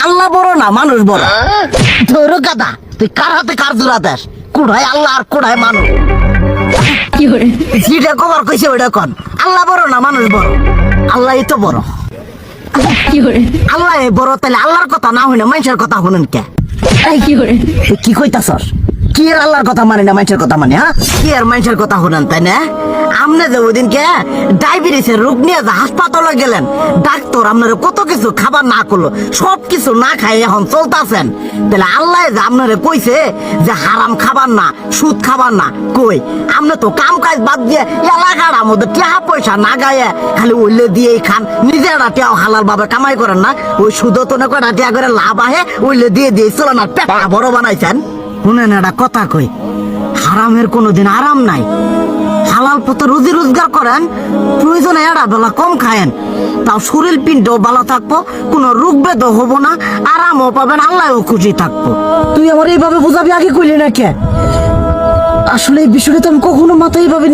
আল্লাহ বড় না মানুষ বড়। ধরো গাদা, তুই কার হাতে কার জোড়া দেশ? কোড়ায় আল্লাহ আর কোড়ায় মানুষ। যেটা কবার কইছে ওইটা কন। আল্লাহ বড় না মানুষ বড়? আল্লাহ তো বড়। আল্লাহ বড়, তাহলে আল্লাহর কথা না হইনা মানুষের কথা শুনেন কে? কি কইতাছস? কি আর আল্লাহর কথা মানে না মানুষের কথা মানে? হ্যাঁ, কি আর মানুষের কথা শুনেন, তাই না? আমনে যে ওই দিনকে ডায়াবেটিসের রোগ নিয়ে যে হাসপাতালে গেলেন, ডাক্তার আপনার কত কিছু খাবার না করলো, সব কিছু না খাই এখন চলতেছেন। তাহলে আল্লাহ যে আপনারে কইছে যে হারাম খাবার না, সুদ খাবার না, কই আপনি তো কাম কাজ বাদ দিয়ে এলাকার মধ্যে টাকা পয়সা না গায়ে খালি ওইলে দিয়েই খান। নিজেরা টিয়াও হালাল ভাবে কামাই করেন না, ওই সুদও তো না করে টিয়া করে লাভ আহে ওইলে দিয়ে দিয়ে চলেন আর পেটটা বড় বানাইছেন। শুনেন একটা কথা কই, হারামের কোনোদিন আরাম নাই। হালাল পথে রুজি রোজগার করেন, প্রয়োজনে এরা বেলা কম খায়েন, তাও শরীর পিণ্ডও ভালো থাকবো, কোনো রোগ বেদও হবো না, আরামও পাবেন, আল্লাহও খুশি থাকবো। তুই আমার এইভাবে বুঝাবি আগে কইলি না কে? আসলে এই বিষয়টা তো আমি কখনো মাথায় এইভাবে